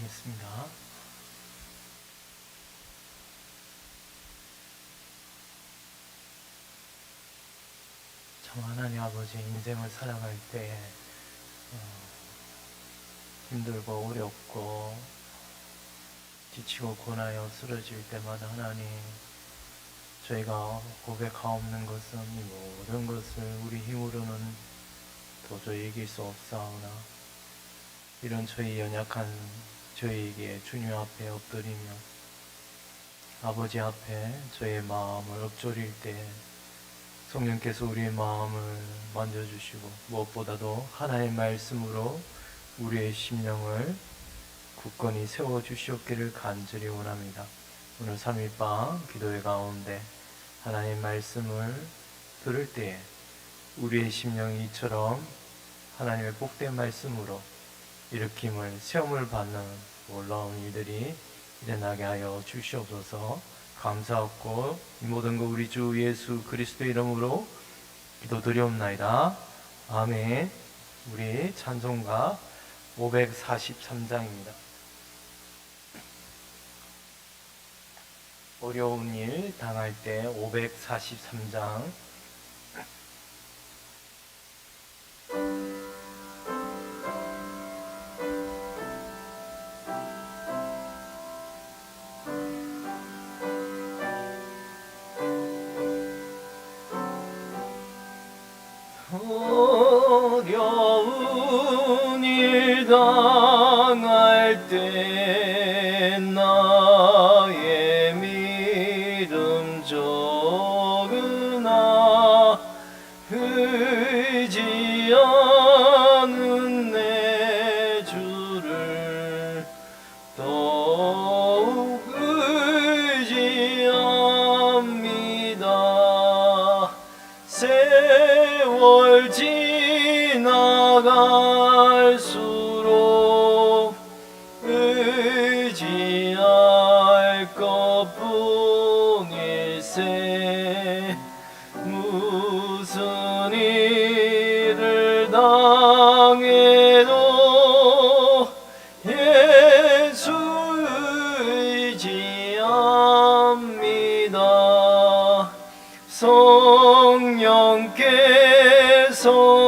기도드리겠습니다. 참 하나님 아버지, 인생을 살아갈 때 힘들고 어렵고 지치고 고나여 쓰러질 때마다 하나님, 저희가 고백하옵는 것은 이 모든 것을 우리 힘으로는 도저히 이길 수 없사오나, 이런 저희 연약한 저희에게 주님 앞에 엎드리며 아버지 앞에 저희의 마음을 엎조릴 때 성령께서 우리의 마음을 만져주시고, 무엇보다도 하나의 말씀으로 우리의 심령을 굳건히 세워주시옵기를 간절히 원합니다. 오늘 3일밤 기도회 가운데 하나님의 말씀을 들을 때에 우리의 심령이 이처럼 하나님의 복된 말씀으로 일으킴을, 시험을 받는 놀라운 일들이 일어나게 하여 주시옵소서. 감사하고 이 모든 거 우리 주 예수 그리스도의 이름으로 기도드리옵나이다. 아멘. 우리 찬송가 543장입니다. 어려운 일 당할 때 543장. 어려운 일 당할 때 나의 믿음 적으나 의지 않은 내 주를 더욱 의지합니다. 세월 지나갈수록 의지할 것뿐일세. 무슨 일을 당해도 예수 의지합니다. 성령께서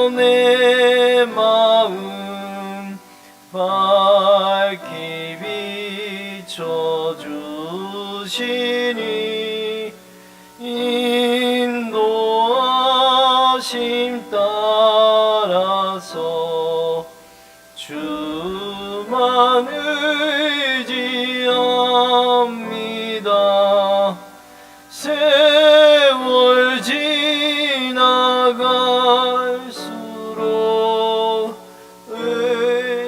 내 마음 밝히 비춰주시니 인도하심 따라서 주만 의지합니다. 세월 지나갈수록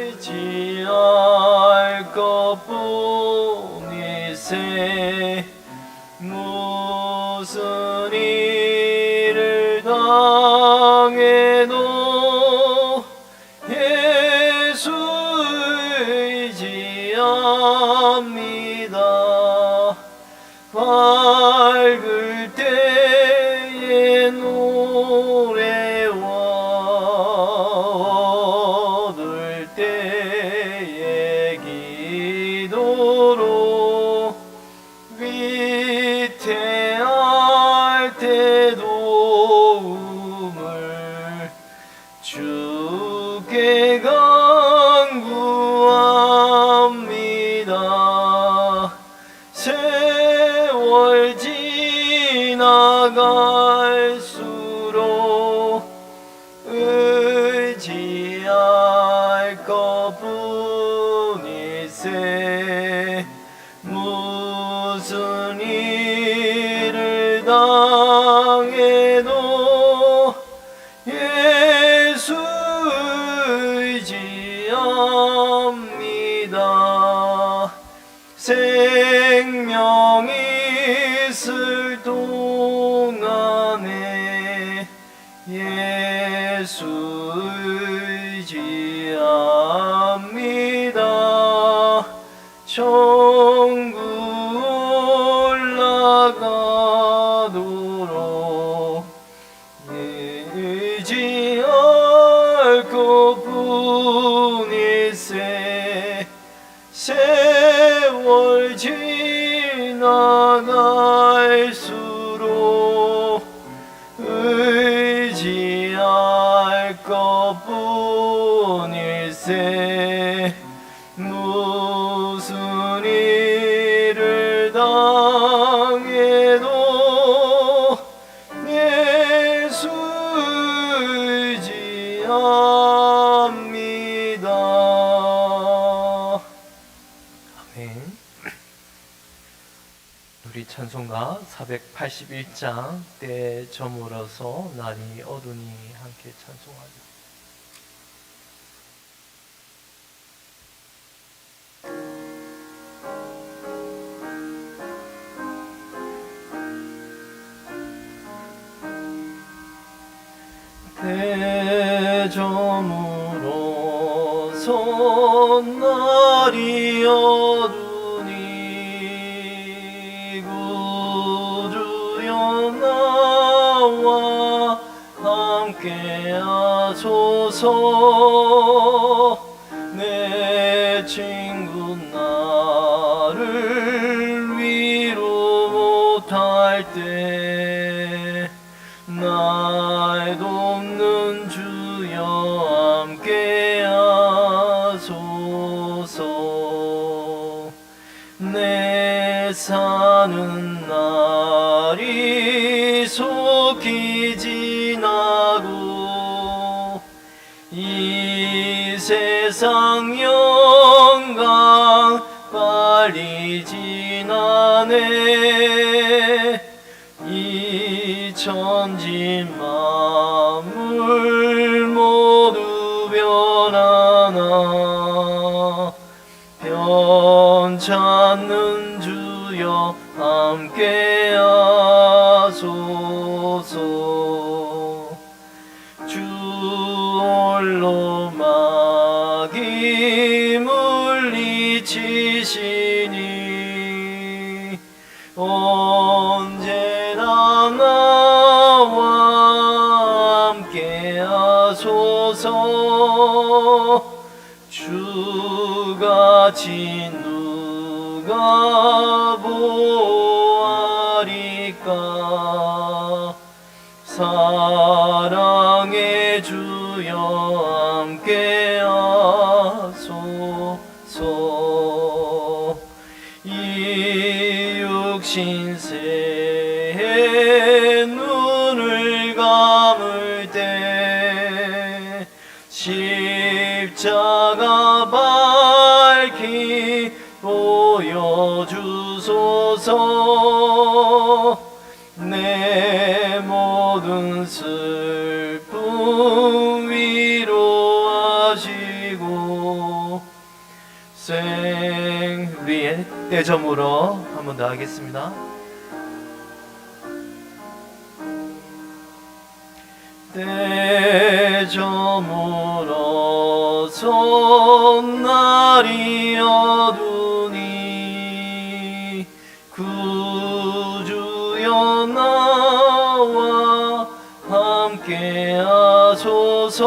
의지할 것뿐일세. 무슨 일을 당해도 예수 의지합니다. 밝을 때의 노래와 어두울 때의 기도로 위태할 때 도움을 주께 간구합니다. 세월 지나갈수록 의지할 것뿐일세. 무슨 일을 당해도 예수 의지합니다. 생명이 있을 동안에 예수 의지합니다. 천국 올라가도록 의지할 것뿐일세. 세월 지나갈수록 의지할 것뿐일세. 무슨 일을 당해도 예수 의지합니다. 아멘. 우리 찬송가 481장 때 저물어서 날이 어두니 함께 찬송하자. 대저물어서 날이 어두니 구주여 나와 함께 하소서. 내 친구 나를 위로 못할 때 날 돕는 주여 함께 하소서. 내 사는 날이 속히 지나고 이 세상 영광 빨리 지나네. 이 천지 만물 모두 변하나 변찮는 주여 함께 하소서. 주 홀로 마귀 물리치시니 언제나 나와 함께 하소서. 주같이 누가 보아리까. 사랑의 주여 함께 하소서. 이 육신새에 눈을 감을 때 십자가 밝히 보여주소서. 내 모든 슬픔 위로하시고 우리의 대저물어 한 번 더 하겠습니다. 대저물어서 날이 어두니 구주여 나와 함께 하소서.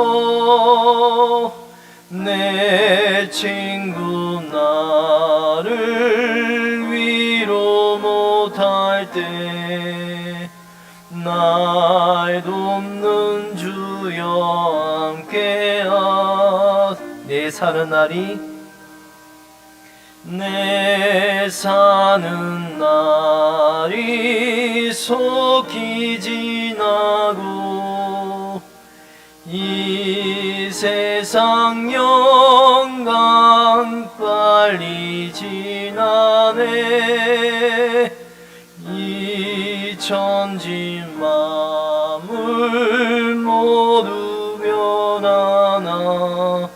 내 친구 나를 위로 못할 때 날 돕는 주여 함께 내 사는 날이 내 사는 날이 속히 지나고 이 세상 영광 빨리 지나네. 이 천지 만물 모두 변하나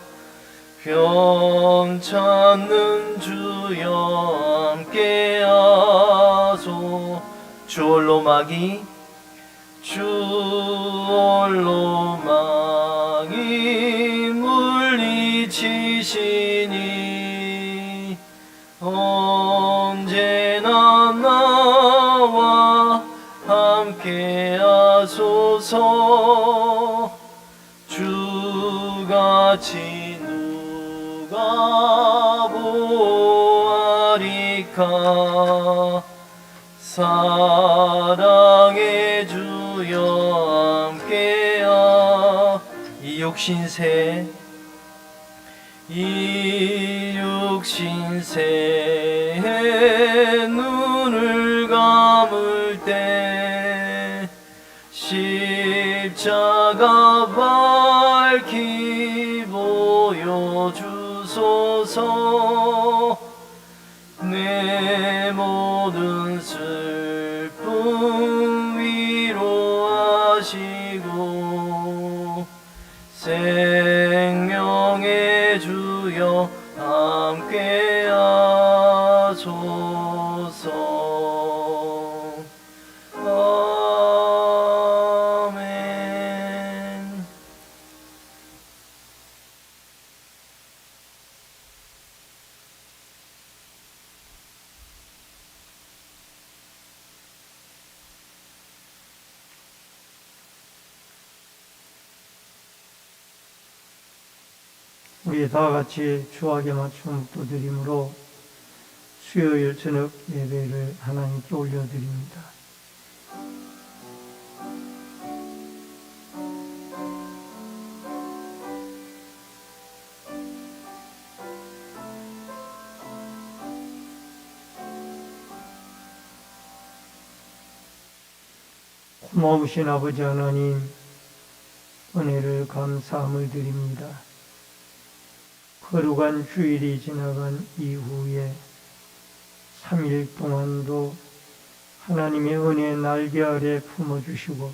변찮는 주여 함께 하소. 주 홀로 마귀 주 홀로 마귀 물리치시니 언제나 나와 함께 하소서. 주같이 누가 보아리까. 고백하 사랑의 주여 함께하 이 육신새 눈을 감을 때 십자가 밝히 보여주소서 내 모든 슬픔 위로하시고 생명의 주여 함께 하소서. 아멘. 우리 다 같이 주하게 맞춤 묵도드림으로 수요일 저녁 예배를 하나님께 올려드립니다. 고마우신 아버지 하나님, 은혜를 감사함을 드립니다. 거룩한 주일이 지나간 이후에 3일 동안도 하나님의 은혜 날개 아래 품어주시고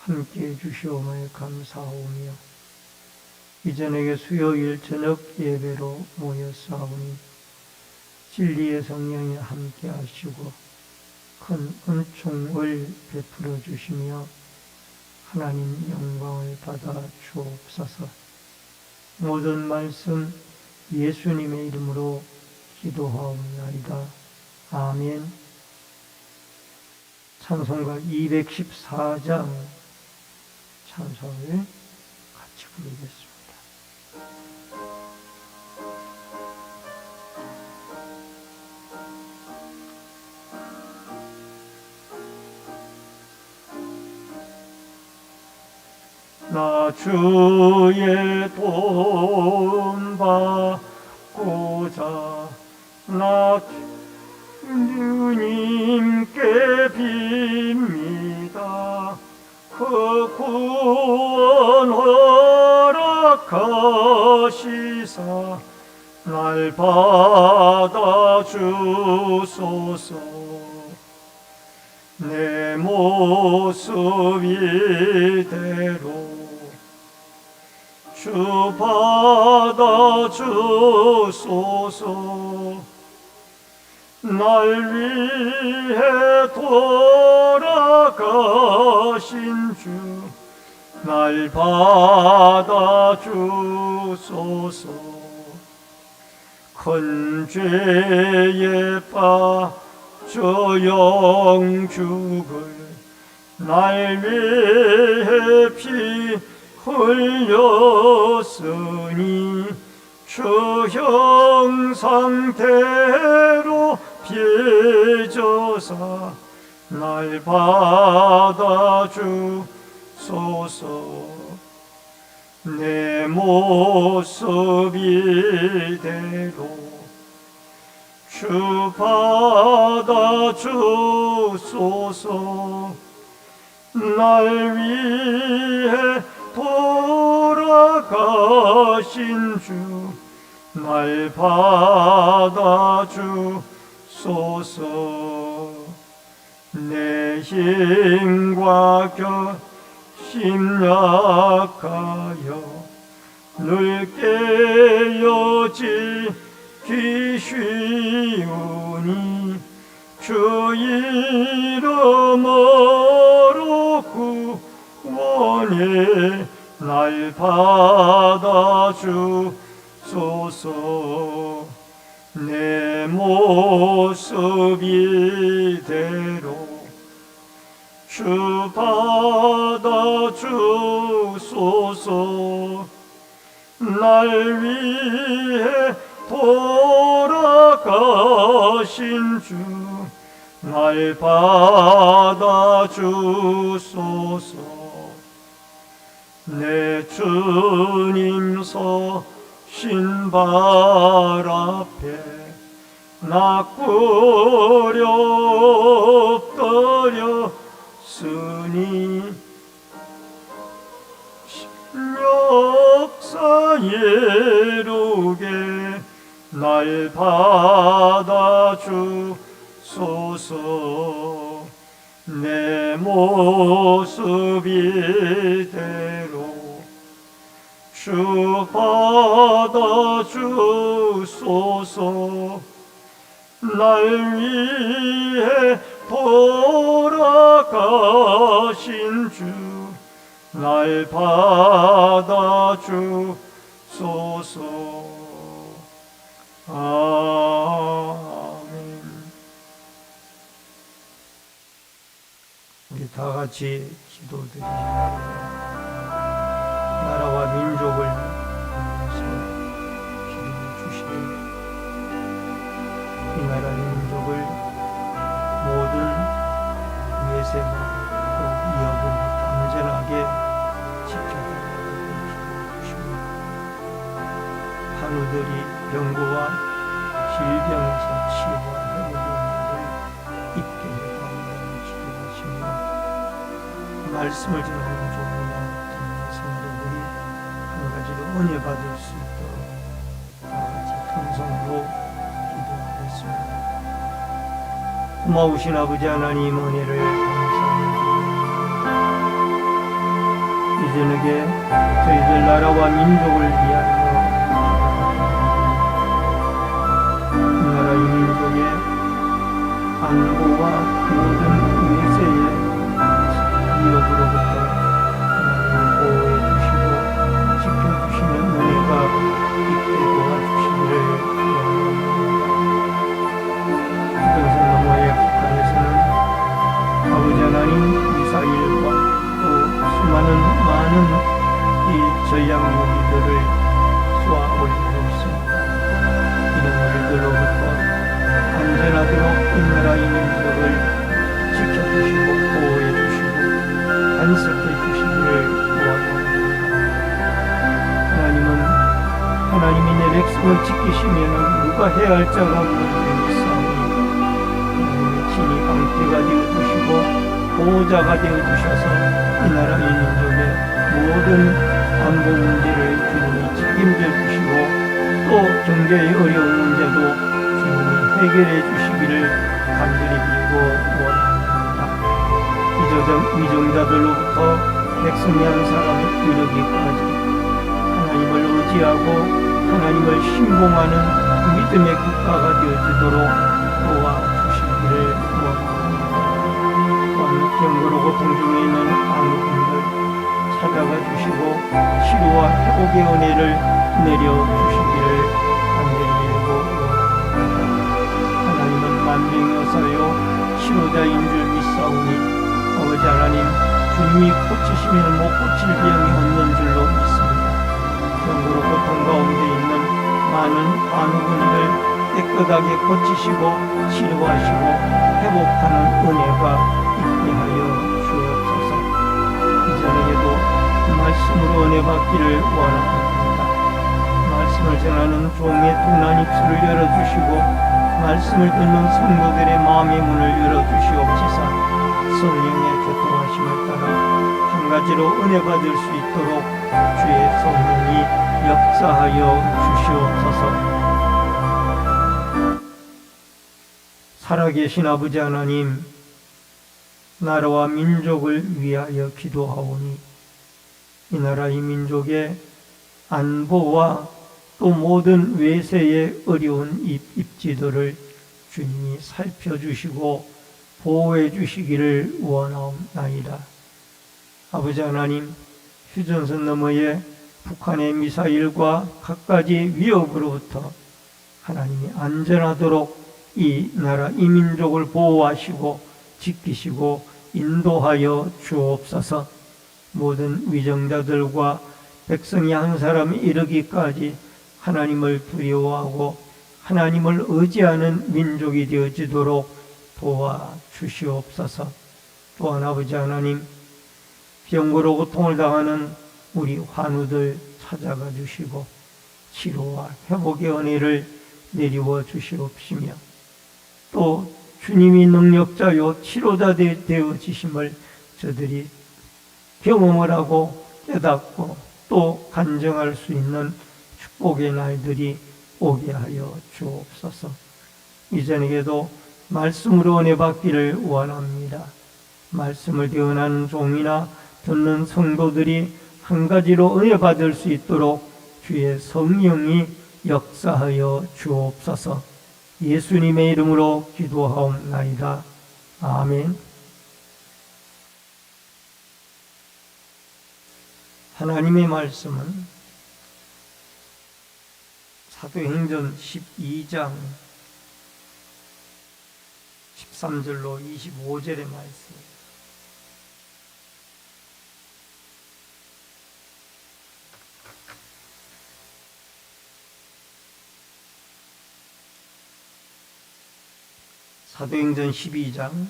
함께해 주시오며 감사하오며 이 저녁에 수요일 저녁 예배로 모였사오니 진리의 성령이 함께 하시고 큰 은총을 베풀어 주시며 하나님 영광을 받아 주옵소서. 모든 말씀 예수님의 이름으로 기도하옵나이다. 아멘. 찬송가 214장 찬송을 같이 부르겠습니다. 나 주의 돈 받고자 나 주님께 빕니다. 그 구원 허락하시사 날 받아 주소서. 내 모습 이대로 주 받아 주소서. 날 위해 돌아가신 주 날 받아 주소서. 큰 죄에 빠져 영죽을 날 위해 피 흘렸으니 주 형상대로 빚어사 날 받아 주소서. 내 모습 이대로 주 받아 주소서. 날 위해 돌아가신 주 날 받아 주소서. 내 힘과 격심 약하여 늘 깨어지기 쉬우니 주 이름으로 구원해 날 받아 주소서. 내 모습 이대로 주 받아 주소서. 날 위해 돌아가신 주 날 받아주소서. 내 주님 서신 발 앞에 나 꾸렵떠렸으니 역사 예루게 날 받아주소서. 내 모습 이대로 주 받아주소서. 날 위해 돌아가신 주 날 받아주소서. 아멘. 우리 다 같이 기도드리시고 나라와 민족을 위해서 기도해 주시되 이 나라의 민족을 모든 외세와 또 위협을 안전하게 지켜주시고 한우들이 병고와 질병에서 치유와 회복의 은혜를 입게 해달라고 기도하시며 말씀을 전하는 종이나 듣는 성도들이 한 가지로 은혜 받을 수 있도록 다 같이 큰 손으로 기도하겠습니다. 고마우신 아버지 하나님 은혜를 감사합니다. 이 저녁에 저희들 나라와 민족을 위하여 이 나라 이 민족의 안보와 모든 외세의 위협으로부터 하나님을 보호해 주시고 지켜주시는 은혜가 있게 도와주시기를 원합니다. 휴전선 너머의 북한에서는 아버지 하나님 미사일과 또 수많은 많은 이 전략 무기들을 쏘아 올리고 있습니다. 이런 일들로부터 안전하도록 이 나라 이 민족을 지켜주시고 보호해 주시고 간섭해 주시기를 원합니다. 하나님은 하나님이 내 백성을 지키시면 누가 해야 할 자가 없사오니 하나님의 친히 방패가 되어주시고 보호자가 되어주셔서 이 나라 이 민족의 모든 안보 문제를 주님이 책임져 주시고 또 경제의 어려운 문제도 주님이 해결해 주시기를 간절히 빌고 원합니다. 위정자들로부터 백성이 한 사람이 이르기까지 하나님을 의지하고 하나님을 신봉하는 믿음의 국가가 되어지도록 도와주시기를 원합니다. 또한 병거로 고통 중에 있는 한국인들 찾아가 주시고 치료와 회복의 은혜를 내려주시기를 간절히 빌고 원합니다. 하나님은 만병여사요 치료자인 줄 믿사오니 아버지 하나님 주님이 고치시면 못 고칠 병이 없는 줄로 믿습니다. 병거로 고통 가운데 있는 많은 한국인들 깨끗하게 고치시고 치료하시고 회복하는 은혜가 있게 하여 주옵소서. 이전에도 말씀으로 은혜 받기를 원합니다. 말씀을 전하는 종의 둔한 입술을 열어주시고 말씀을 듣는 성도들의 마음의 문을 열어주시옵시사 성령의 교통하심을 따라 한 가지로 은혜 받을 수 있도록 주의 성령이 역사하여 주시옵소서. 살아계신 아버지 하나님, 나라와 민족을 위하여 기도하오니 이 나라 이 민족의 안보와 또 모든 외세의 어려운 입지들을 주님이 살펴주시고 보호해 주시기를 원하옵나이다. 아버지 하나님, 휴전선 너머의 북한의 미사일과 각가지 위협으로부터 하나님이 안전하도록 이 나라 이 민족을 보호하시고 지키시고 인도하여 주옵소서. 모든 위정자들과 백성이 한 사람이 이르기까지 하나님을 두려워하고 하나님을 의지하는 민족이 되어지도록 도와주시옵소서. 또한 아버지 하나님, 병고로 고통을 당하는 우리 환우들 찾아가 주시고 치료와 회복의 은혜를 내리워 주시옵시며, 또 주님이 능력자요 치료자 되어지심을 저들이 경험을 하고 깨닫고 또 간증할 수 있는 축복의 날들이 오게 하여 주옵소서. 이전에도 말씀으로 은혜 받기를 원합니다. 말씀을 대언하는 종이나 듣는 성도들이 한 가지로 은혜 받을 수 있도록 주의 성령이 역사하여 주옵소서. 예수님의 이름으로 기도하옵나이다. 아멘. 하나님의 말씀은 사도행전 12장 13절로 25절의 말씀. 사도행전 12장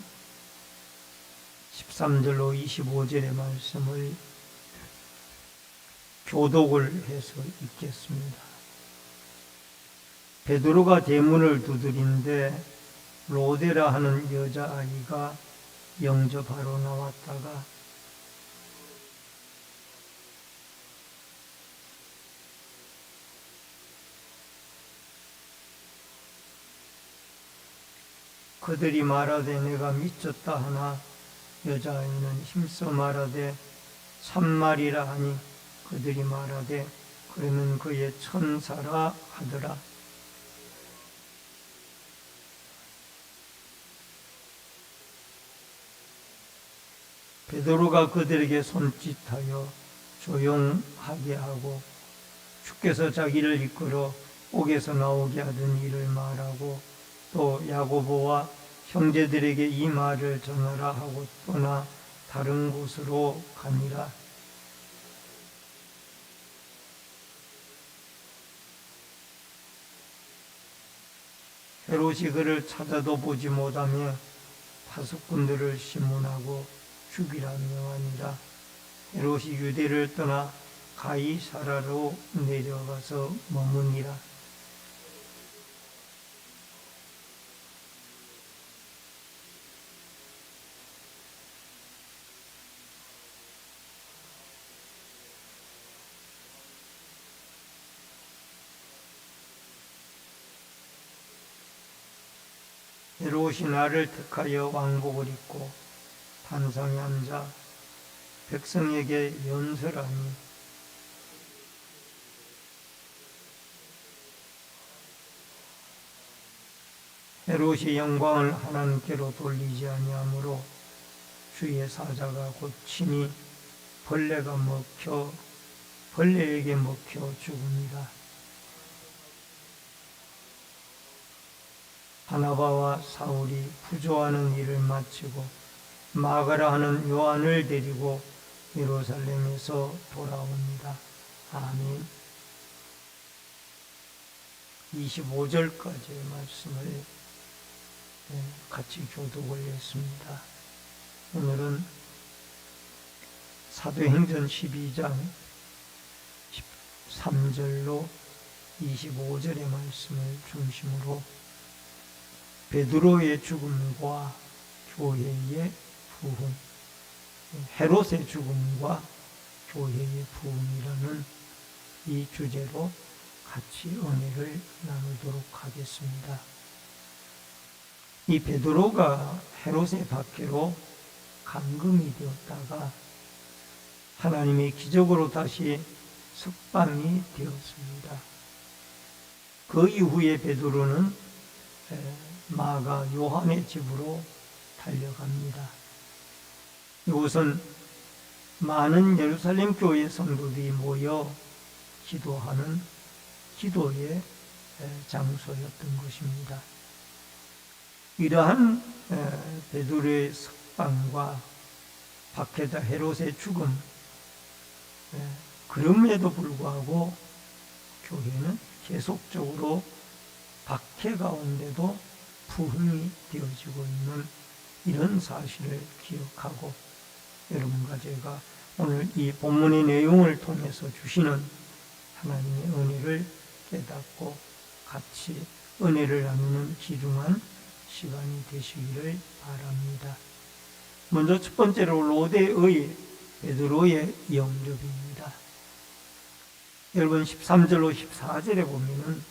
13절로 25절의 말씀을 교독을 해서 읽겠습니다. 베드로가 대문을 두드린데 로데라 하는 여자아이가 영접하러 나왔다가 그들이 말하되 내가 미쳤다 하나 여자아이는 힘써 말하되 참말이라 하니 그들이 말하되 그러면 그의 천사라 하더라. 베드로가 그들에게 손짓하여 조용하게 하고 주께서 자기를 이끌어 옥에서 나오게 하던 일을 말하고 또 야고보와 형제들에게 이 말을 전하라 하고 떠나 다른 곳으로 가니라. 헤롯이 그를 찾아도 보지 못하며 파수꾼들을 심문하고 죽이라 명하니라. 헤롯이 유대를 떠나 가이사라로 내려가서 머무니라. 헤롯이 나를 택하여 왕복을 입고 단상에 앉아 백성에게 연설하니 헤롯이 영광을 하나님께로 돌리지 아니하므로 주의 사자가 곧 친히 벌레에게 먹혀 죽으니라. 바나바와 사울이 부조하는 일을 마치고 마가라 하는 요한을 데리고 예루살렘에서 돌아옵니다. 아멘. 25절까지의 말씀을 같이 교독을 했습니다. 오늘은 사도행전 12장 13절로 25절의 말씀을 중심으로 베드로의 죽음과 교회의 부흥, 헤롯의 죽음과 교회의 부흥이라는 이 주제로 같이 은혜를 나누도록 하겠습니다. 이 베드로가 헤롯의 박해로 감금이 되었다가 하나님의 기적으로 다시 석방이 되었습니다. 그 이후에 베드로는 마가 요한의 집으로 달려갑니다. 이곳은 많은 예루살렘 교회 성도들이 모여 기도하는 기도의 장소였던 것입니다. 이러한 베드로의 석방과 박해자 헤롯의 죽음, 그럼에도 불구하고 교회는 계속적으로 박해 가운데도 부흥이 되어지고 있는 이런 사실을 기억하고 여러분과 제가 오늘 이 본문의 내용을 통해서 주시는 하나님의 은혜를 깨닫고 같이 은혜를 나누는 귀중한 시간이 되시기를 바랍니다. 먼저 첫 번째로 로대의 베드로의 영접입니다. 여러분 13절로 14절에 보면은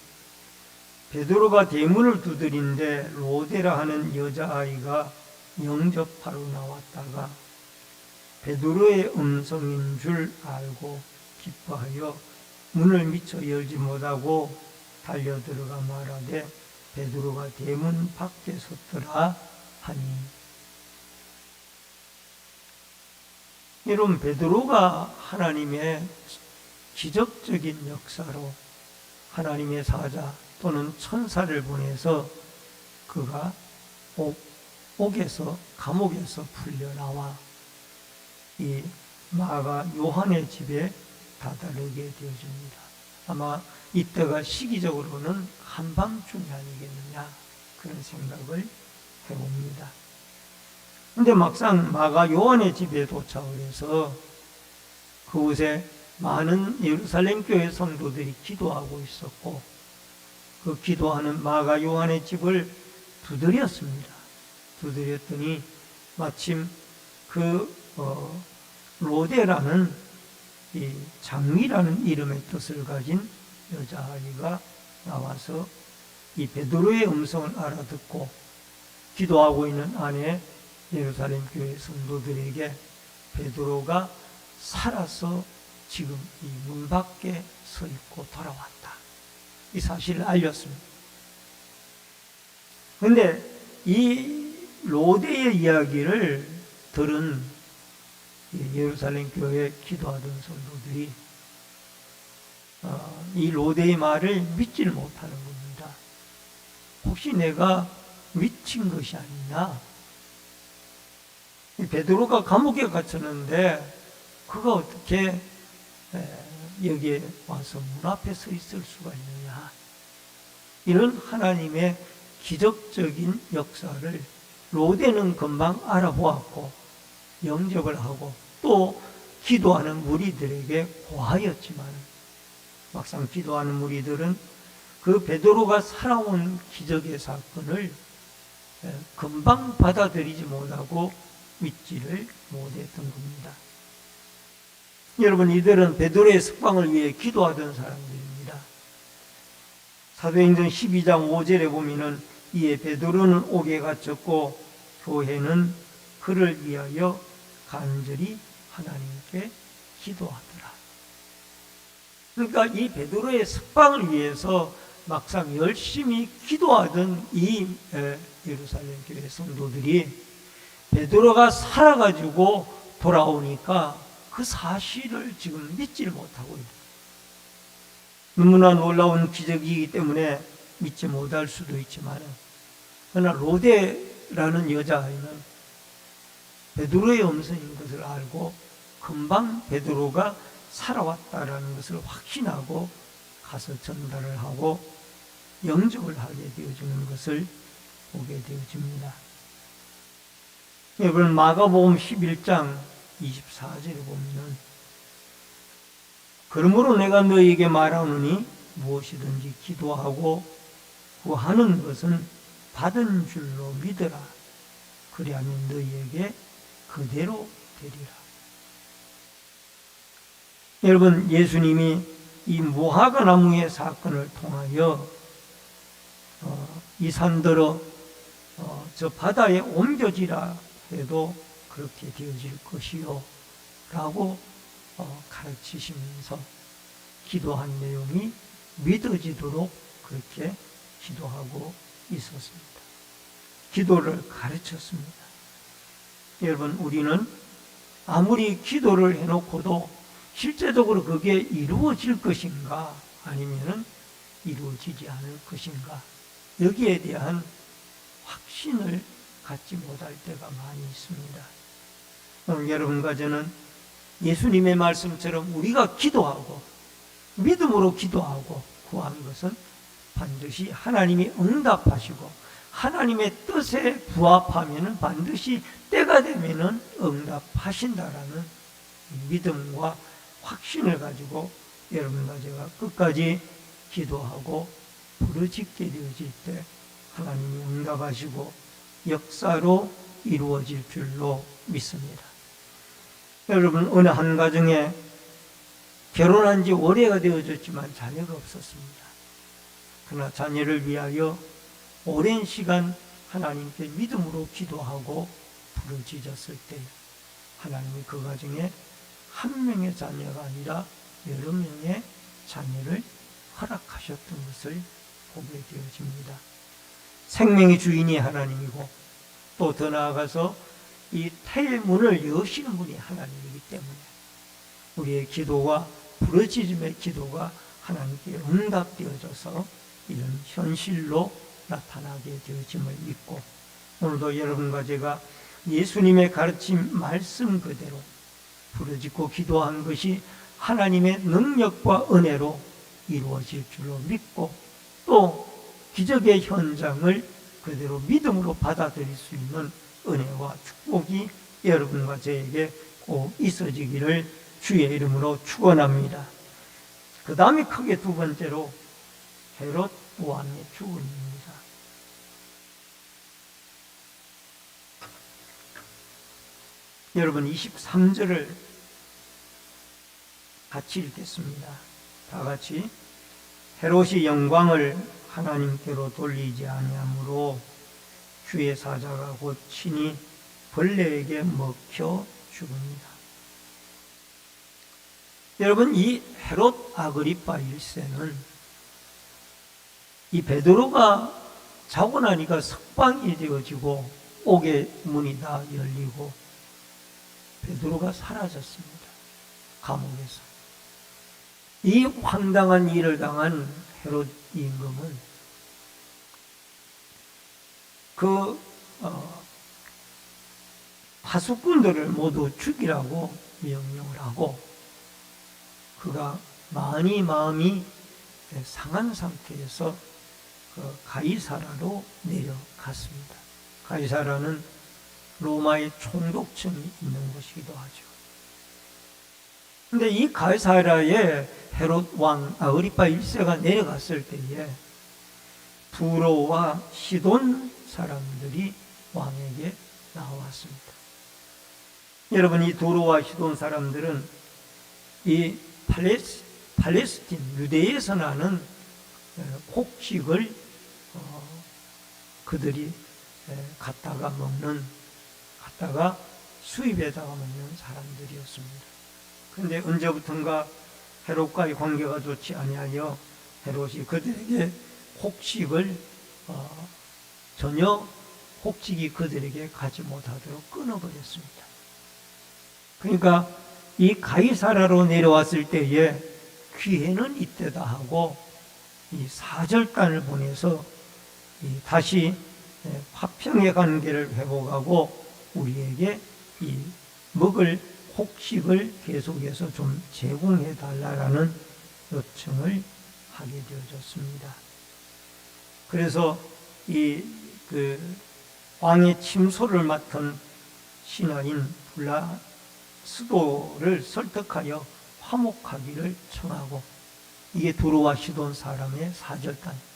베드로가 대문을 두드린데 로대라 하는 여자아이가 영접하러 나왔다가 베드로의 음성인 줄 알고 기뻐하여 문을 미처 열지 못하고 달려들어가 말하되 베드로가 대문 밖에 섰더라 하니. 여러분 베드로가 하나님의 기적적인 역사로 하나님의 사자 또는 천사를 보내서 그가 감옥에서 풀려나와 이 마가 요한의 집에 다다르게 되어집니다. 아마 이때가 시기적으로는 한밤중이 아니겠느냐 그런 생각을 해봅니다. 근데 막상 마가 요한의 집에 도착을 해서 그곳에 많은 예루살렘 교회 성도들이 기도하고 있었고 그 기도하는 마가 요한의 집을 두드렸습니다. 두드렸더니 마침 그 로데라는 이 장미라는 이름의 뜻을 가진 여자아이가 나와서 이 베드로의 음성을 알아듣고 기도하고 있는 안에 예루살렘 교회 성도들에게 베드로가 살아서 지금 이 문 밖에 서 있고 돌아왔다, 이 사실을 알렸습니다. 그런데 이 로데의 이야기를 들은 예루살렘 교회에 기도하던 성도들이 이 로데의 말을 믿지를 못하는 겁니다. 혹시 내가 미친 것이 아니냐? 베드로가 감옥에 갇혔는데 그가 어떻게 여기에 와서 문 앞에 서 있을 수가 있느냐? 이런 하나님의 기적적인 역사를 로데는 금방 알아보았고 영접을 하고 또 기도하는 무리들에게 고하였지만 막상 기도하는 무리들은 그 베드로가 살아온 기적의 사건을 금방 받아들이지 못하고 믿지를 못했던 겁니다. 여러분, 이들은 베드로의 석방을 위해 기도하던 사람들입니다. 사도행전 12장 5절에 보면은 이에 베드로는 옥에 갇혔고 교회는 그를 위하여 간절히 하나님께 기도하더라. 그러니까 이 베드로의 석방을 위해서 막상 열심히 기도하던 이 예루살렘 교회 성도들이 베드로가 살아가지고 돌아오니까 그 사실을 지금 믿지를 못하고 있다. 너무나 놀라운 기적이기 때문에 믿지 못할 수도 있지만, 그러나 로데라는 여자아이는 베드로의 음성인 것을 알고 금방 베드로가 살아왔다라는 것을 확신하고 가서 전달을 하고 영접을 하게 되어지는 것을 보게 되어집니다. 여러분, 마가복음 11장 24절에 보면은 그러므로 내가 너희에게 말하노니 무엇이든지 기도하고 구하는 것은 받은 줄로 믿으라. 그리하면 너희에게 그대로 되리라. 여러분, 예수님이 이 무화과 나무의 사건을 통하여 이 산들어 저 바다에 옮겨지라 해도 그렇게 되어질 것이요 라고 가르치시면서 기도한 내용이 믿어지도록 그렇게 기도하고 있었습니다. 기도를 가르쳤습니다. 여러분, 우리는 아무리 기도를 해놓고도 실제적으로 그게 이루어질 것인가 아니면 이루어지지 않을 것인가, 여기에 대한 확신을 갖지 못할 때가 많이 있습니다. 오늘 여러분과 저는 예수님의 말씀처럼 우리가 기도하고 믿음으로 기도하고 구한 것은 반드시 하나님이 응답하시고 하나님의 뜻에 부합하면 반드시 때가 되면 응답하신다라는 믿음과 확신을 가지고 여러분과 제가 끝까지 기도하고 부르짖게 되어질 때 하나님이 응답하시고 역사로 이루어질 줄로 믿습니다. 여러분, 어느 한 가정에 결혼한 지 오래가 되어졌지만 자녀가 없었습니다. 그러나 자녀를 위하여 오랜 시간 하나님께 믿음으로 기도하고 부르짖었을 때 하나님이 그 가정에 한 명의 자녀가 아니라 여러 명의 자녀를 허락하셨던 것을 보게 되어집니다. 생명의 주인이 하나님이고 또 더 나아가서 이 태의 문을 여시는 분이 하나님이기 때문에 우리의 기도와 부르짖음의 기도가 하나님께 응답되어져서 이런 현실로 나타나게 되어짐을 믿고 오늘도 여러분과 제가 예수님의 가르침 말씀 그대로 부르짖고 기도한 것이 하나님의 능력과 은혜로 이루어질 줄로 믿고 또 기적의 현장을 그대로 믿음으로 받아들일 수 있는 은혜와 축복이 여러분과 저에게 꼭 있어지기를 주의 이름으로 축원합니다. 그 다음에 크게 두 번째로 헤롯 왕의 죽음입니다. 여러분 23절을 같이 읽겠습니다. 다 같이. 헤롯이 영광을 하나님께로 돌리지 아니하므로 주의 사자가 곧 친히 벌레에게 먹혀 죽습니다. 여러분, 이 헤롯 아그리파 1세는 이 베드로가 자고 나니까 석방이 되어지고 옥의 문이 다 열리고 베드로가 사라졌습니다. 감옥에서. 이 황당한 일을 당한 헤롯 임금은 그 파수꾼들을 모두 죽이라고 명령을 하고 그가 많이 마음이 상한 상태에서 그 가이사라로 내려갔습니다. 가이사라는 로마의 총독청이 있는 곳이기도 하죠. 근데 이 가이사라에 헤롯 왕 아그리파 1세가 내려갔을 때에 두로와 시돈 사람들이 왕에게 나왔습니다. 여러분, 이 두로와 시돈 사람들은 이 팔레스틴 유대에서 나는 곡식을 그들이 갖다가 수입에다가 먹는 사람들이었습니다. 그런데 언제부턴가 헤롯과의 관계가 좋지 아니하여 헤롯이 그들에게 곡식을 전혀 곡식이 그들에게 가지 못하도록 끊어버렸습니다. 그러니까 이 가이사라로 내려왔을 때에 기회는 이때다 하고 이 사절단을 보내서 다시 화평의 관계를 회복하고 우리에게 이 먹을 곡식을 계속해서 좀 제공해 달라라는 요청을 하게 되어졌습니다. 그래서 그 왕의 침소를 맡은 신하인 블라스도를 설득하여 화목하기를 청하고 이게 두로와 시돈 사람의 사절단.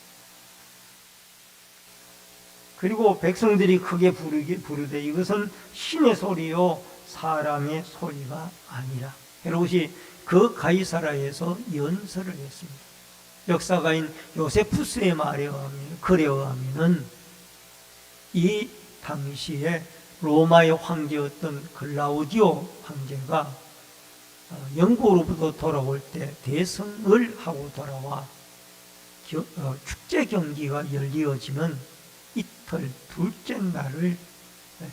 그리고 백성들이 크게 부르되 이것은 신의 소리요 사람의 소리가 아니라 헤롯이 그 가이사라에서 연설을 했습니다. 역사가인 요세푸스의 말에 의하면 이 당시에 로마의 황제였던 글라우디오 황제가 영국으로부터 돌아올 때 대성을 하고 돌아와 축제 경기가 열리어지는 이틀 둘째 날을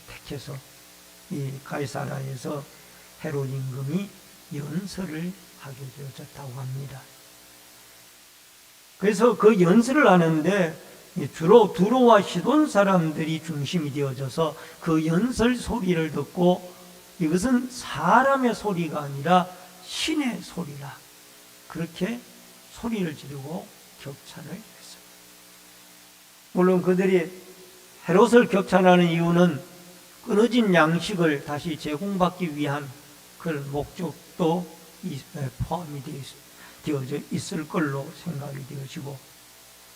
택해서 이 가이사라에서 헤롯 임금이 연설을 하게 되어졌다고 합니다. 그래서 그 연설을 하는데 주로 두로와 시돈 사람들이 중심이 되어져서 그 연설 소리를 듣고 이것은 사람의 소리가 아니라 신의 소리라 그렇게 소리를 지르고 격찬을 했습니다. 물론 그들이 헤롯을 격찬하는 이유는 끊어진 양식을 다시 제공받기 위한 그런 목적도 포함이 되어져 있을 걸로 생각이 되어지고,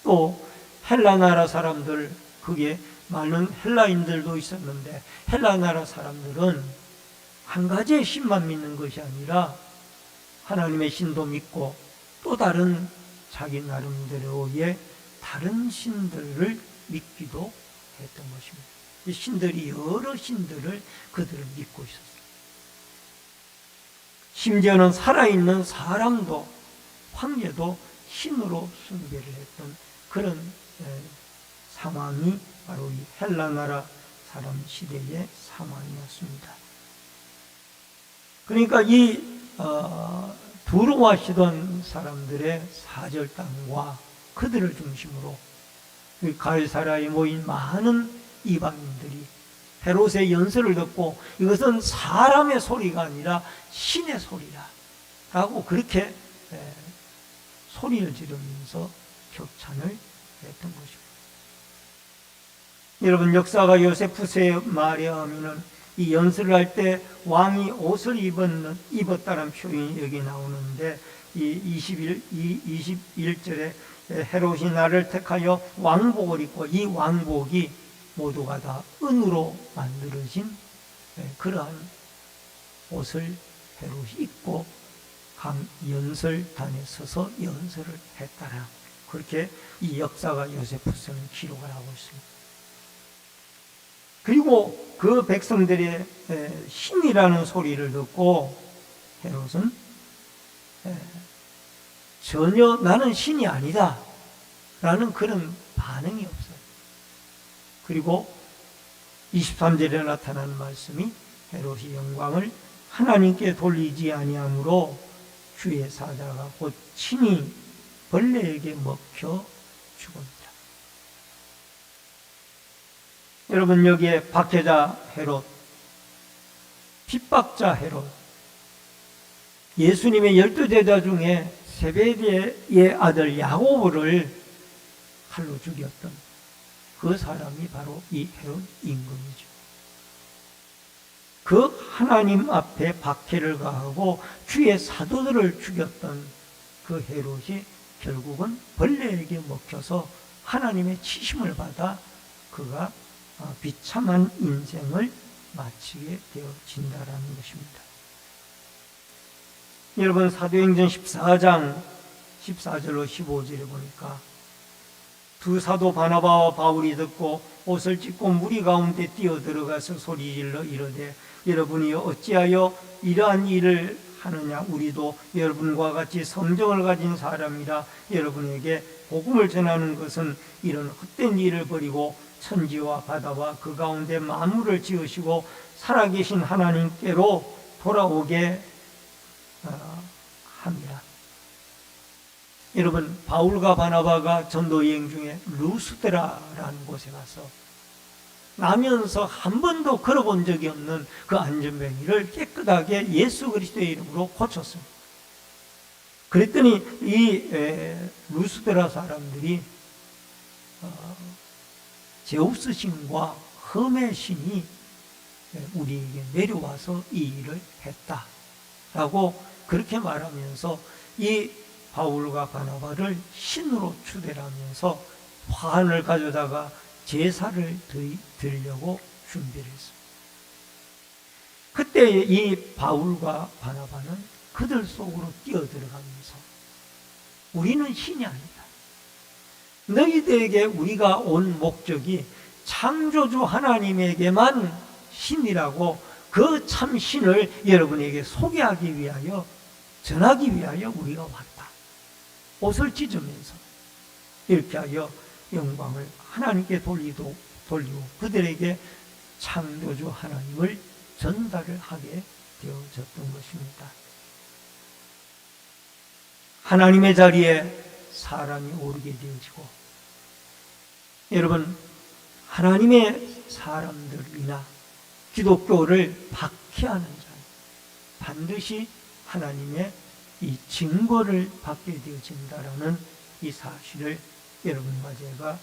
또 헬라 나라 사람들, 그게 많은 헬라인들도 있었는데, 헬라 나라 사람들은 한 가지의 신만 믿는 것이 아니라 하나님의 신도 믿고 또 다른 자기 나름대로의 다른 신들을 믿기도 했던 것입니다. 이 신들이 여러 신들을 그들은 믿고 있었어요. 심지어는 살아있는 사람도, 황제도 신으로 숭배를 했던 그런 상황이 바로 이 헬라 나라 사람 시대의 상황이었습니다. 그러니까 이 두루와 시돈 사람들의 사절단과 그들을 중심으로 갈사라에 모인 많은 이방인들이 헤롯의 연설을 듣고 이것은 사람의 소리가 아니라 신의 소리라 라고 그렇게 소리를 지르면서 격찬을 했던 것입니다. 여러분, 역사가 요세푸스의 말에 하면은 이 연설을 할 때 왕이 옷을 입었다는 표현이 여기 나오는데, 이 21절에 헤롯이 나를 택하여 왕복을 입고, 이 왕복이 모두가 다 은으로 만들어진 그러한 옷을 헤롯이 입고 강 연설단에 서서 연설을 했다라, 그렇게 이 역사가 요세푸스는 기록을 하고 있습니다. 그리고 그 백성들의 신이라는 소리를 듣고 헤롯은 전혀 나는 신이 아니다 라는 그런 반응이 없어요. 그리고 23절에 나타나는 말씀이 헤롯이 영광을 하나님께 돌리지 아니하므로 주의 사자가 곧 친히 벌레에게 먹혀 죽었다. 여러분, 여기에 박해자 헤롯, 핍박자 헤롯, 예수님의 12제자 중에 세베대의 아들 야고보를 칼로 죽였던 그 사람이 바로 이 헤롯 임금이죠. 그 하나님 앞에 박해를 가하고 주의 사도들을 죽였던 그 헤롯이 결국은 벌레에게 먹혀서 하나님의 치심을 받아 그가 비참한 인생을 마치게 되어진다라는 것입니다. 여러분, 사도행전 14장 14절로 15절에 보니까 두 사도 바나바와 바울이 듣고 옷을 찢고 무리 가운데 뛰어들어가서 소리질러 이르되, 여러분이 어찌하여 이러한 일을 하느냐? 우리도 여러분과 같이 성정을 가진 사람이라 여러분에게 복음을 전하는 것은 이런 헛된 일을 버리고 천지와 바다와 그 가운데 만물을 지으시고 살아계신 하나님께로 돌아오게 합니다. 여러분, 바울과 바나바가 전도 여행 중에 루스드라라는 곳에 가서 나면서 한 번도 걸어본 적이 없는 그 안전뱅이를 깨끗하게 예수 그리스도의 이름으로 고쳤습니다. 그랬더니 이 루스드라 사람들이 제우스 신과 흠의 신이 우리에게 내려와서 이 일을 했다라고 그렇게 말하면서 이 바울과 바나바를 신으로 추대하면서 화환을 가져다가 제사를 드리려고 준비를 했습니다. 그때 이 바울과 바나바는 그들 속으로 뛰어들어가면서 우리는 신이 아니다. 너희들에게 우리가 온 목적이 창조주 하나님에게만 신이라고 그 참 신을 여러분에게 소개하기 위하여, 전하기 위하여 우리가 왔다. 옷을 찢으면서 이렇게 하여 영광을 하나님께 돌리고 그들에게 창조주 하나님을 전달을 하게 되어졌던 것입니다. 하나님의 자리에 사람이 오르게 되어지고, 여러분, 하나님의 사람들이나 기독교를 박해하는 자는 반드시 하나님의 이 징벌을 받게 되어진다라는 이 사실을 여러분과 제가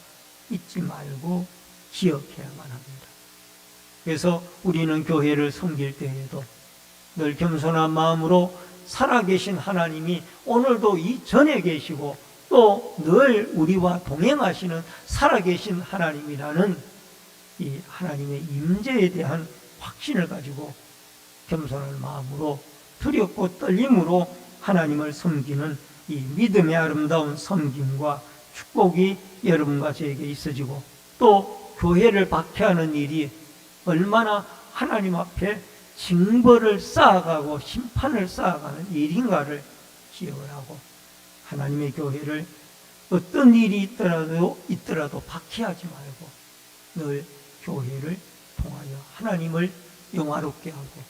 잊지 말고 기억해야만 합니다. 그래서 우리는 교회를 섬길 때에도 늘 겸손한 마음으로 살아계신 하나님이 오늘도 이 전에 계시고 또 늘 우리와 동행하시는 살아계신 하나님이라는 이 하나님의 임재에 대한 확신을 가지고 겸손한 마음으로 두렵고 떨림으로 하나님을 섬기는 이 믿음의 아름다운 섬김과 축복이 여러분과 저에게 있어지고 또 교회를 박해하는 일이 얼마나 하나님 앞에 징벌을 쌓아가고 심판을 쌓아가는 일인가를 기억을 하고 하나님의 교회를 어떤 일이 있더라도 박해하지 말고 늘 교회를 통하여 하나님을 영화롭게 하고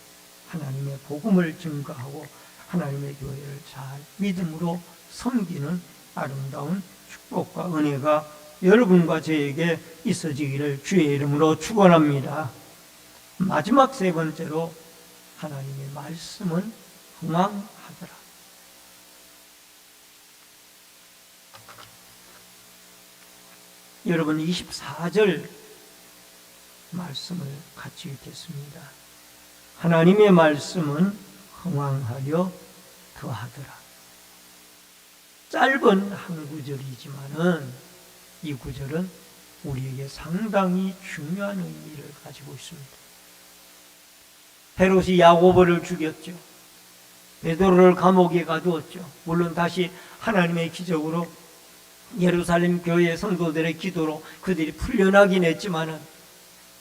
하나님의 복음을 증거하고 하나님의 교회를 잘 믿음으로 섬기는 아름다운 축복과 은혜가 여러분과 저에게 있어지기를 주의 이름으로 축원합니다. 마지막 세 번째로 하나님의 말씀은 흥왕하더라. 여러분 24절 말씀을 같이 읽겠습니다. 하나님의 말씀은 흥왕하려 더하더라. 짧은 한 구절이지만은 이 구절은 우리에게 상당히 중요한 의미를 가지고 있습니다. 헤롯이 야고보를 죽였죠. 베드로를 감옥에 가두었죠. 물론 다시 하나님의 기적으로 예루살렘 교회 성도들의 기도로 그들이 풀려나긴 했지만은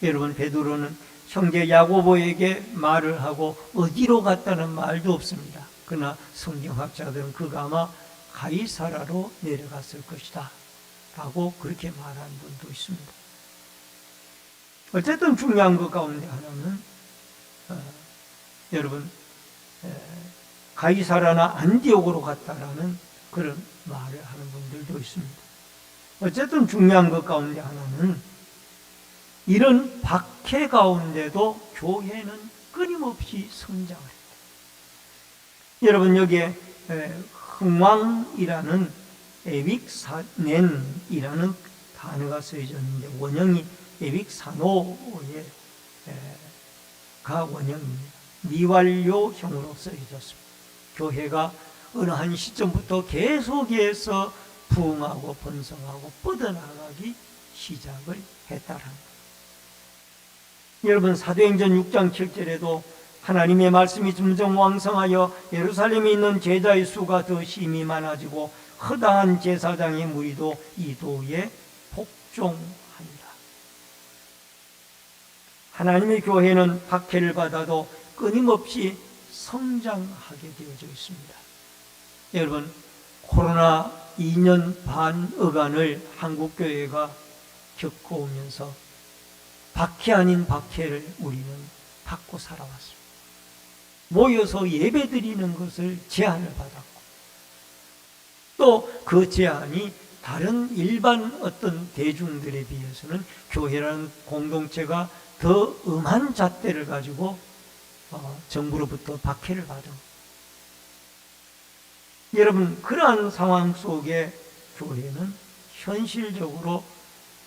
여러분 베드로는 형제 야고보에게 말을 하고 어디로 갔다는 말도 없습니다. 그러나 성경학자들은 그가 아마 가이사라로 내려갔을 것이다 라고 그렇게 말한 분도 있습니다. 어쨌든 중요한 것 가운데 하나는 여러분 가이사라나 안디옥으로 갔다라는 그런 말을 하는 분들도 있습니다. 어쨌든 중요한 것 가운데 하나는 이런 박해 가운데도 교회는 끊임없이 성장을 했다. 여러분 여기에 흥왕이라는 에빅사넨이라는 단어가 쓰여져 있는데 원형이 에빅사노의 가 원형입니다. 미완료형으로 쓰여졌습니다. 교회가 어느 한 시점부터 계속해서 부흥하고 번성하고 뻗어나가기 시작을 했다라는 것. 여러분 사도행전 6장 7절에도 하나님의 말씀이 점점 왕성하여 예루살렘에 있는 제자의 수가 더 심히 많아지고 허다한 제사장의 무리도 이도에 복종하니라. 하나님의 교회는 박해를 받아도 끊임없이 성장하게 되어져 있습니다. 여러분 코로나 2년 반 어간을 한국교회가 겪어오면서 박해 아닌 박해를 우리는 받고 살아왔습니다. 모여서 예배드리는 것을 제한을 받았고 또 그 제한이 다른 일반 어떤 대중들에 비해서는 교회라는 공동체가 더 엄한 잣대를 가지고 정부로부터 박해를 받은 여러분 그러한 상황 속에 교회는 현실적으로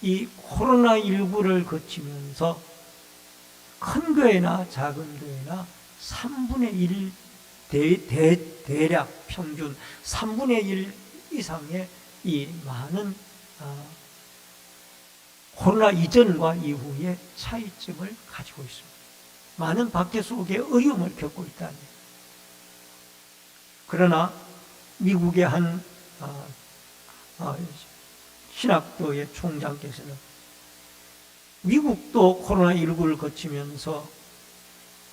이 코로나19를 거치면서 큰 교회나 작은 교회나 3분의 1 대략 평균 3분의 1 이상의 이 많은 코로나 이전과 이후의 차이점을 가지고 있습니다. 많은 박해 속에 어려움을 겪고 있다니. 그러나 미국의 한 신학교의 총장께서는 미국도 코로나19를 거치면서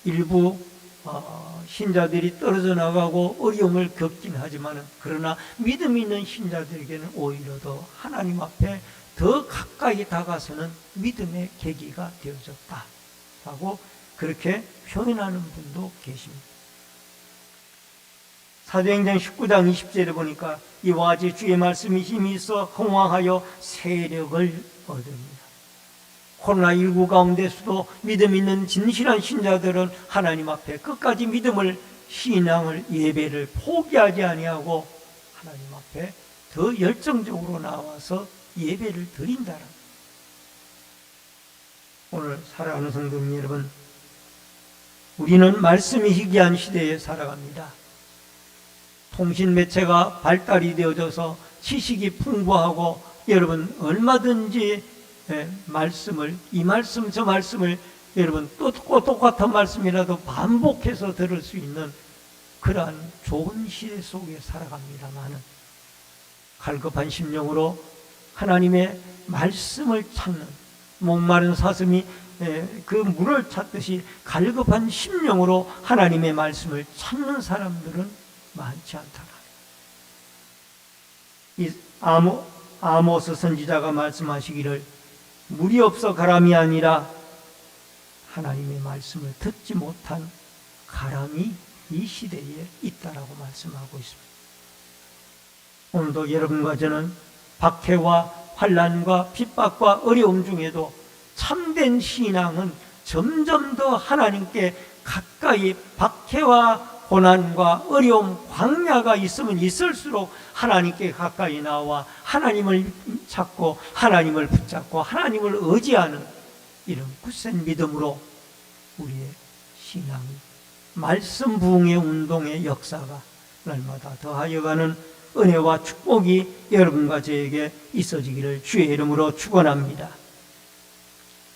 일부 신자들이 떨어져 나가고 어려움을 겪긴 하지만 그러나 믿음 있는 신자들에게는 오히려 더 하나님 앞에 더 가까이 다가서는 믿음의 계기가 되어졌다라고 그렇게 표현하는 분도 계십니다. 사도행전 19장 20절에 보니까 이와 같이 주의 말씀이 힘이 있어 흥왕하여 세력을 얻습니다. 코로나19 가운데서도 믿음 있는 진실한 신자들은 하나님 앞에 끝까지 믿음을 신앙을 예배를 포기하지 아니하고 하나님 앞에 더 열정적으로 나와서 예배를 드린다라. 오늘 살아가는 성도님 여러분, 우리는 말씀이 희귀한 시대에 살아갑니다. 통신 매체가 발달이 되어져서 지식이 풍부하고 여러분 얼마든지 말씀을, 이 말씀 저 말씀을 여러분 또 똑같은 말씀이라도 반복해서 들을 수 있는 그러한 좋은 시대 속에 살아갑니다마는 갈급한 심령으로 하나님의 말씀을 찾는, 목마른 사슴이 그 물을 찾듯이 갈급한 심령으로 하나님의 말씀을 찾는 사람들은 많지 않다. 이 아모스 선지자가 말씀하시기를 물이 없어 가람이 아니라 하나님의 말씀을 듣지 못한 가람이 이 시대에 있다라고 말씀하고 있습니다. 오늘도 여러분과 저는 박해와 환난과 핍박과 어려움 중에도 참된 신앙은 점점 더 하나님께 가까이, 박해와 고난과 어려움, 광야가 있으면 있을수록 하나님께 가까이 나와 하나님을 찾고 하나님을 붙잡고 하나님을 의지하는 이런 굳센 믿음으로 우리의 신앙이 말씀 부흥의 운동의 역사가 날마다 더하여가는 은혜와 축복이 여러분과 저에게 있어지기를 주의 이름으로 축원합니다.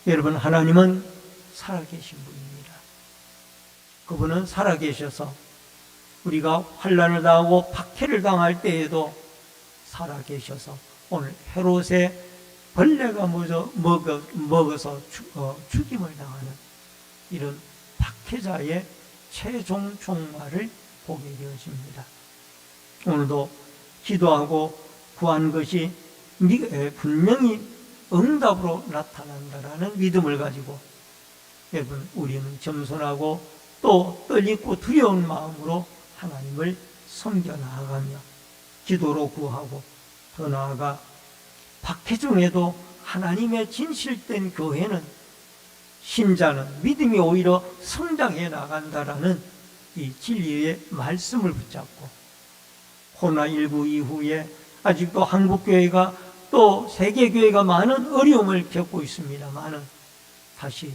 여러분, 하나님은 살아계신 분입니다. 그분은 살아계셔서 우리가 환난을 당하고 박해를 당할 때에도 살아계셔서 오늘 헤롯의 벌레가 먹어서 죽임을 당하는 이런 박해자의 최종 종말을 보게 되어집니다. 오늘도 기도하고 구한 것이 분명히 응답으로 나타난다라는 믿음을 가지고 여러분, 우리는 겸손하고 또 떨리고 두려운 마음으로 하나님을 섬겨 나아가며 기도로 구하고, 더 나아가 박해 중에도 하나님의 진실된 교회는, 신자는 믿음이 오히려 성장해 나간다라는 이 진리의 말씀을 붙잡고, 코로나19 이후에 아직도 한국교회가 또 세계교회가 많은 어려움을 겪고 있습니다마는 다시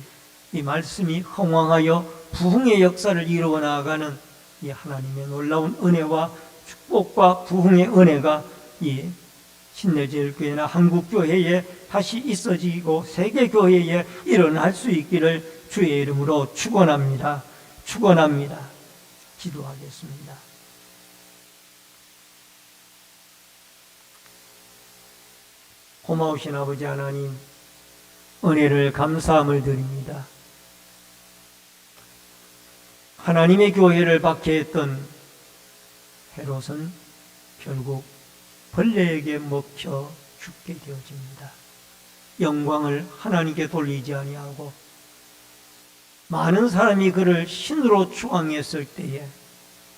이 말씀이 흥왕하여 부흥의 역사를 이루어 나아가는 이 하나님의 놀라운 은혜와 축복과 부흥의 은혜가 이 신내제일교회나 한국교회에 다시 있어지고 세계교회에 일어날 수 있기를 주의 이름으로 축원합니다. 축원합니다. 기도하겠습니다. 고마우신 아버지 하나님, 은혜를 감사함을 드립니다. 하나님의 교회를 박해했던 헤롯은 결국 벌레에게 먹혀 죽게 되어집니다. 영광을 하나님께 돌리지 아니하고 많은 사람이 그를 신으로 추앙했을 때에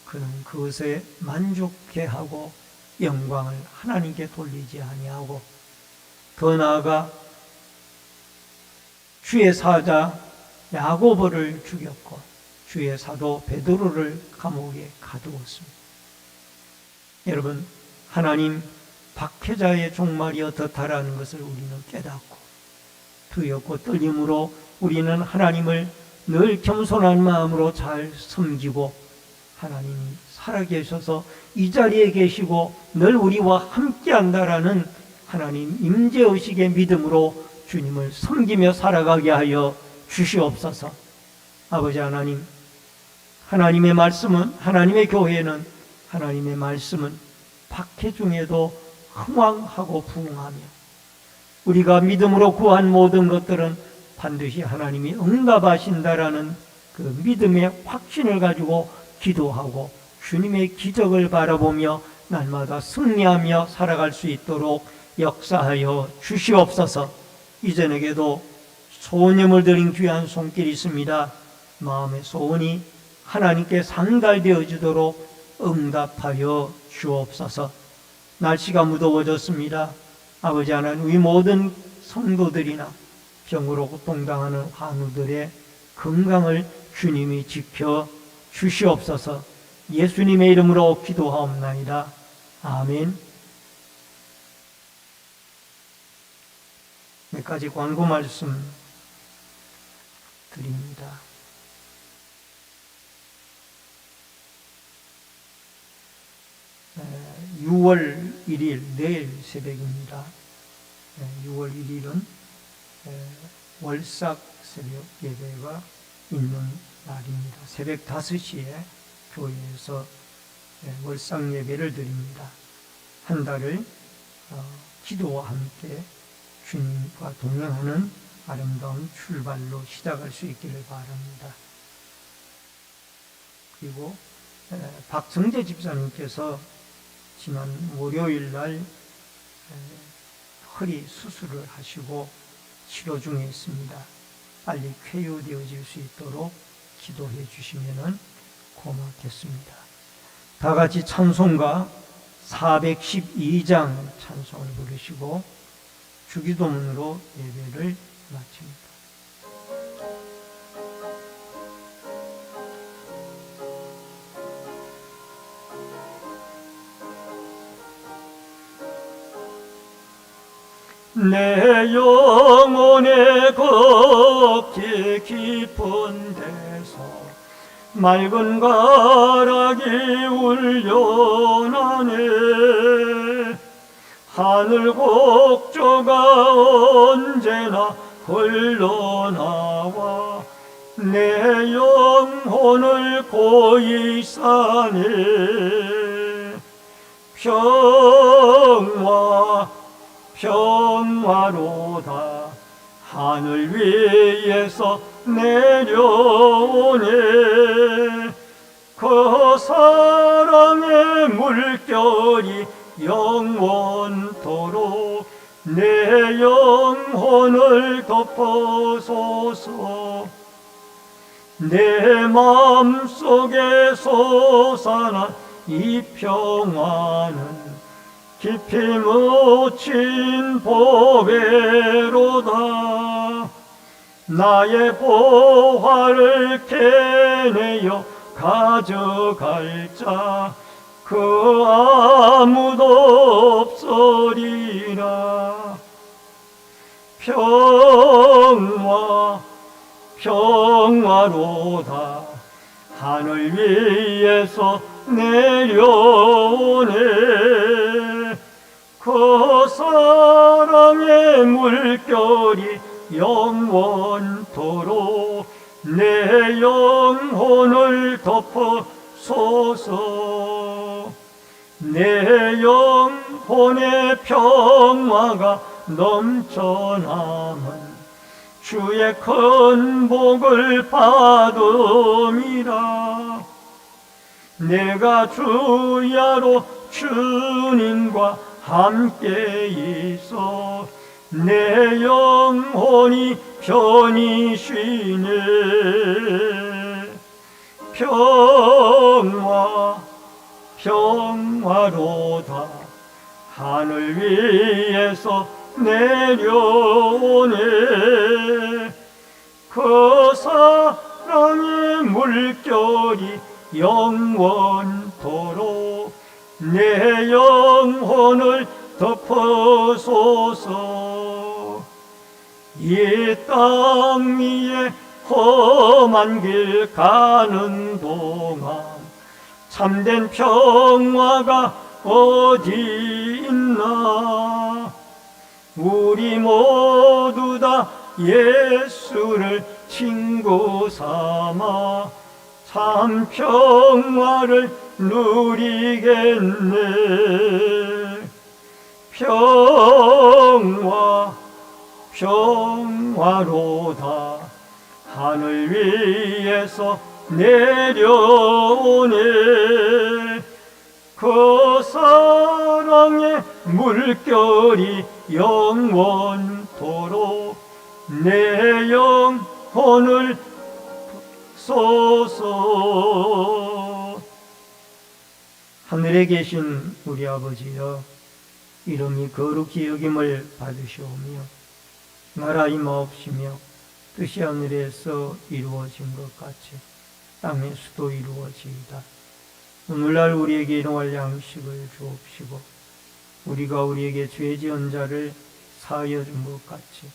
그는 그것에 만족해하고 영광을 하나님께 돌리지 아니하고, 더 나아가 주의 사자 야고보를 죽였고 주의 사도 베드로를 감옥에 가두었습니다. 여러분, 하나님 박해자의 종말이 어떻다라는 것을 우리는 깨닫고 두렵고 떨림으로 우리는 하나님을 늘 겸손한 마음으로 잘 섬기고, 하나님이 살아계셔서 이 자리에 계시고 늘 우리와 함께한다라는 하나님 임재의식의 믿음으로 주님을 섬기며 살아가게 하여 주시옵소서. 아버지 하나님, 하나님의 말씀은, 하나님의 교회는, 하나님의 말씀은 박해 중에도 흥왕하고 부흥하며 우리가 믿음으로 구한 모든 것들은 반드시 하나님이 응답하신다라는 그 믿음의 확신을 가지고 기도하고 주님의 기적을 바라보며 날마다 승리하며 살아갈 수 있도록 역사하여 주시옵소서. 이전에게도 소원을 드린 귀한 손길이 있습니다. 마음의 소원이 하나님께 상달되어지도록 응답하여 주옵소서. 날씨가 무더워졌습니다. 아버지 하나님, 우리 모든 성도들이나 병으로 고통당하는 환우들의 건강을 주님이 지켜 주시옵소서. 예수님의 이름으로 기도하옵나이다. 아멘. 가지 광고 말씀 드립니다. 6월 1일 내일 새벽입니다. 6월 1일은 월삭 새벽 예배가 있는 날입니다. 새벽 5시에 교회에서 월삭 예배를 드립니다. 한 달을 기도와 함께 주님과 동행하는 아름다운 출발로 시작할 수 있기를 바랍니다. 그리고 박성재 집사님께서 지난 월요일 날 허리 수술을 하시고 치료 중에 있습니다. 빨리 쾌유되어질 수 있도록 기도해 주시면 고맙겠습니다. 다 같이 찬송가 412장 찬송을 부르시고 주기도문으로 예배를 마칩니다. 내 영혼의 걷기 깊은 데서 맑은 가락이 울려나네. 하늘 곡조가 언제나 흘러나와 내 영혼을 고이 사네. 평화로다 하늘 위에서 내려오네. 그 사랑의 물결이 영원토록 내 영혼을 덮어소서. 내 마음속에 솟아난 이 평화는 깊이 묻힌 보배로다. 나의 보화를 캐내어 가져갈 자 그 아무도 없으리라. 평화로다 하늘 위에서 내려오네. 그 사랑의 물결이 영원토록 내 영혼을 덮어소서. 내 영혼의 평화가 넘쳐남은 주의 큰 복을 받음이라. 내가 주야로 주님과 함께 있어 내 영혼이 편히 쉬네. 평화로다 하늘 위에서 내려오네. 그 사랑의 물결이 영원토록 내 영혼을 덮어소서. 이 땅 위에 험한 길 가는 동안 참된 평화가 어디 있나. 우리 모두 다 예수를 친구 삼아 참 평화를 누리겠네. 평화로다 하늘 위에서 내려오네. 그 사랑의 물결이 영원토록 내 영혼을 쏘소. 하늘에 계신 우리 아버지여, 이름이 거룩히 여김을 받으시오며 나라 임하옵시며 뜻이 하늘에서 이루어진 것 같이 땅에서도 이루어지이다. 오늘날 우리에게 일용할 양식을 주옵시고 우리가 우리에게 죄 지은 자를 사하여 준 것 같이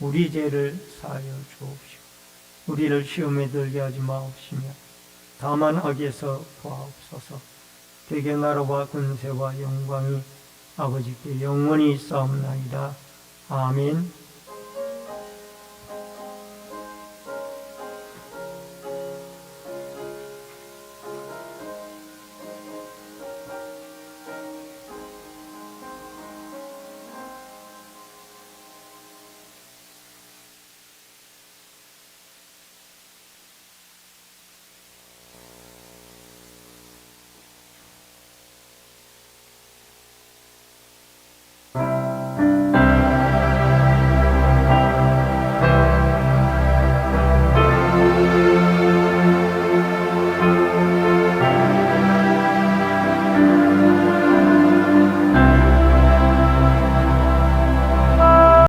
우리 죄를 사하여 주옵시고 우리를 시험에 들게 하지 마옵시며 다만 악에서 구하옵소서. 대개 나라와 권세와 영광이 아버지께 영원히 있사옵나이다. 아멘.